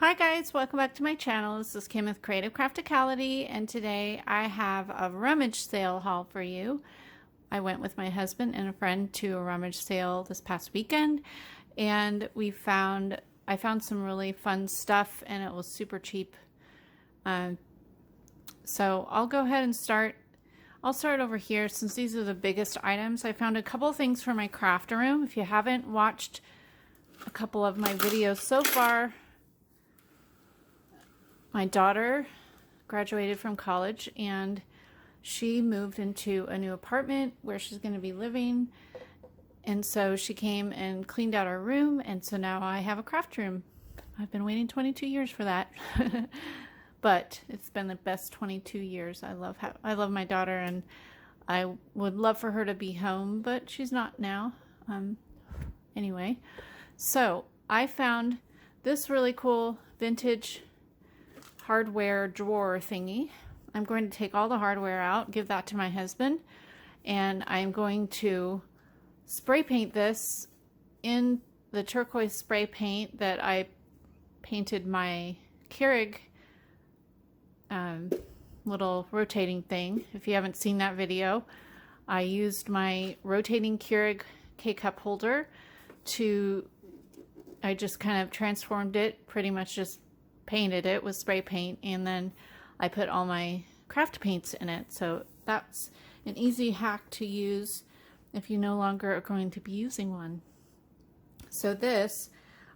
Hi guys, welcome back to my channel. This is Kim with Creative Crafticality, and today I have a rummage sale haul for you. I went with my husband and a friend to a rummage sale this past weekend, and I found some really fun stuff, and it was super cheap. So I'll go ahead and start. I'll start over here since these are the biggest items. I found a couple things for my craft room. If you haven't watched a couple of my videos so far, my daughter graduated from college and she moved into a new apartment where she's going to be living. And so she came and cleaned out our room, and so now I have a craft room. I've been waiting 22 years for that. But it's been the best 22 years. I love my daughter, and I would love for her to be home, but she's not now. Anyway, so I found this really cool vintage hardware drawer thingy. I'm going to take all the hardware out, give that to my husband, and I'm going to spray paint this in the turquoise spray paint that I painted my Keurig little rotating thing. If you haven't seen that video, I used my rotating Keurig K-cup holder I just kind of transformed it, pretty much just painted it with spray paint, and then I put all my craft paints in it. So that's an easy hack to use if you no longer are going to be using one. So this,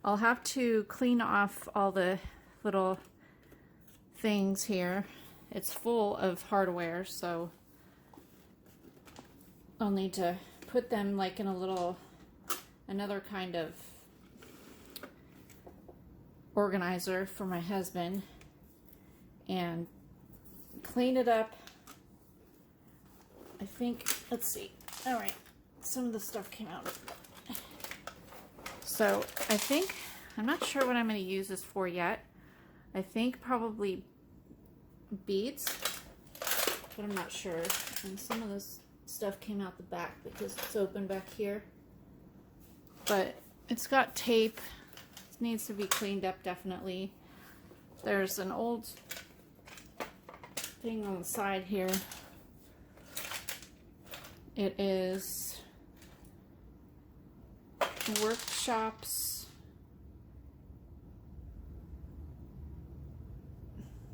I'll have to clean off all the little things here. It's full of hardware, so I'll need to put them like in another kind of organizer for my husband and clean it up. I think, let's see. All right, some of the stuff came out. So I'm not sure what I'm going to use this for yet. I think probably beads, but I'm not sure. And some of this stuff came out the back because it's open back here. But it's got tape. It needs to be cleaned up, definitely. There's an old thing on the side here. It is workshops.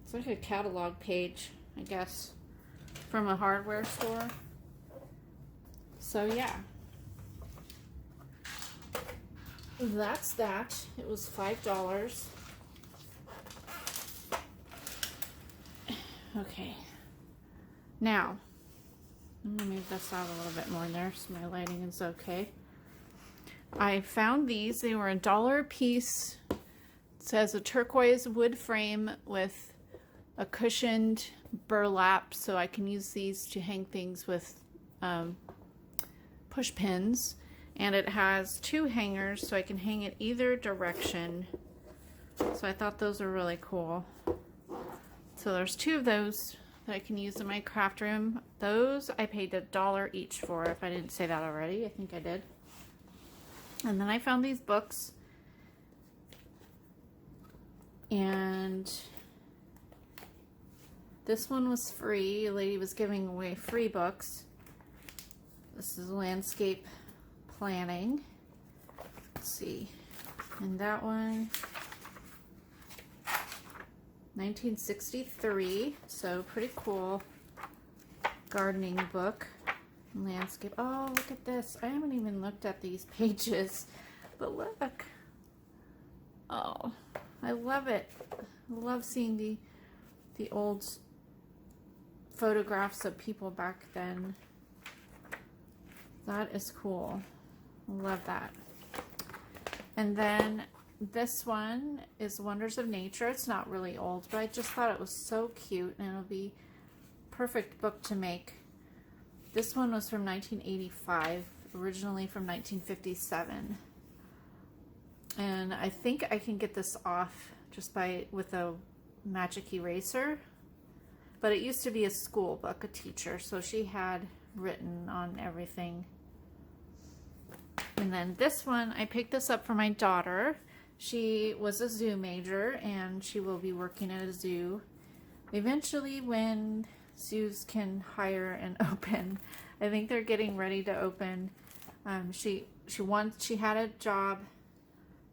It's like a catalog page, I guess, from a hardware store. So yeah, that's that. It was $5. Okay, now I'm gonna move this out a little bit more in there so my lighting is okay. I found these. They were $1 a piece. It says a turquoise wood frame with a cushioned burlap, so I can use these to hang things with push pins. And it has 2 hangers, so I can hang it either direction. So I thought those were really cool. So there's 2 of those that I can use in my craft room. Those I paid $1 each for, if I didn't say that already. I think I did. And then I found these books. And this one was free. A lady was giving away free books. This is landscape planning. Let's see. And that one, 1963. So pretty cool gardening book. Landscape. Oh, look at this. I haven't even looked at these pages, but look. Oh, I love it. I love seeing the old photographs of people back then. That is cool. Love that. And then this one is Wonders of Nature. It's not really old, but I just thought it was so cute, and it'll be a perfect book to make. This one was from 1985, originally from 1957. And I think I can get this off just with a magic eraser. But it used to be a school book, a teacher, so she had written on everything. And then this one, I picked this up for my daughter. She was a zoo major, and she will be working at a zoo eventually when zoos can hire and open. I think they're getting ready to open. She had a job.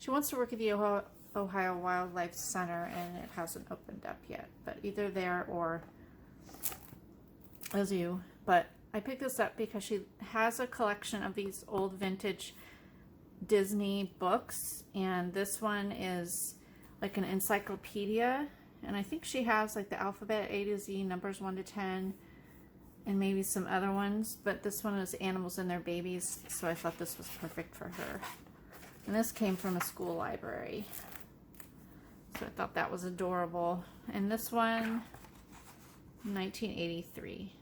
She wants to work at the Ohio Wildlife Center, and it hasn't opened up yet, but either there or a zoo. But I picked this up because she has a collection of these old vintage Disney books, and this one is like an encyclopedia, and I think she has like the alphabet A to Z, numbers 1 to 10, and maybe some other ones, but this one is animals and their babies, so I thought this was perfect for her. And this came from a school library, so I thought that was adorable. And this one, 1983.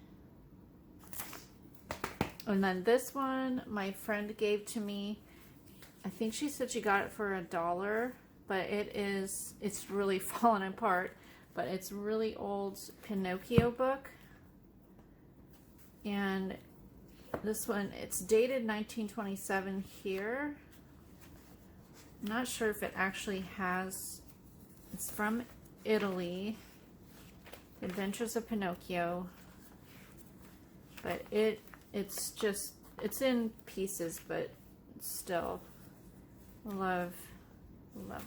And then this one my friend gave to me. I think she said she got it for $1, but it's really fallen apart, but it's really old Pinocchio book. And this one, it's dated 1927 here. I'm not sure if it actually has, it's from Italy, Adventures of Pinocchio, but it's in pieces, but still, love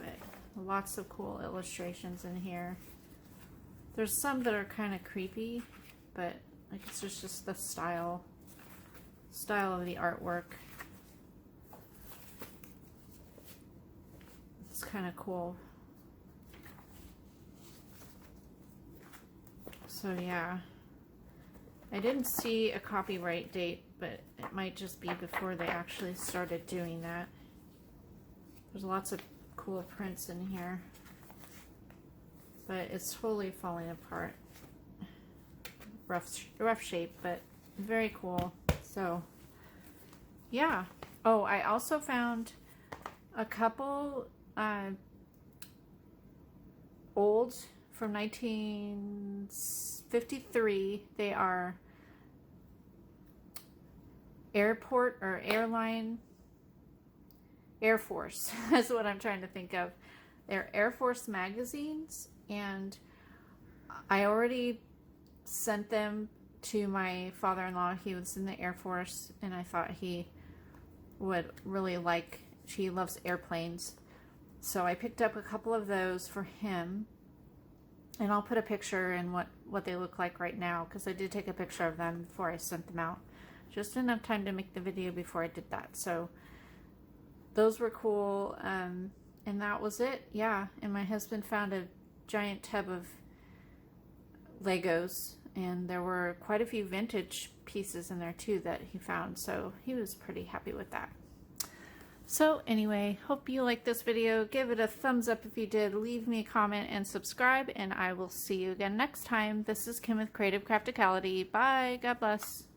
it. Lots of cool illustrations in here. There's some that are kind of creepy, but like it's just the style of the artwork. It's kind of cool. So yeah, I didn't see a copyright date, but it might just be before they actually started doing that. There's lots of cool prints in here, but it's totally falling apart. Rough shape, but very cool. So yeah. Oh, I also found a couple old from 1953. They are airport or airline, Air Force. That's what I'm trying to think of. They're Air Force magazines, and I already sent them to my father-in-law. He was in the Air Force, and I thought he would really like, he loves airplanes. So I picked up a couple of those for him, and I'll put a picture in what they look like right now, because I did take a picture of them before I sent them out. Just enough time to make the video before I did that. So those were cool, and that was it. Yeah, and my husband found a giant tub of Legos, and there were quite a few vintage pieces in there too that he found, so he was pretty happy with that. So anyway, hope you liked this video. Give it a thumbs up if you did. Leave me a comment and subscribe, and I will see you again next time. This is Kim with Creative Crafticality. Bye. God bless.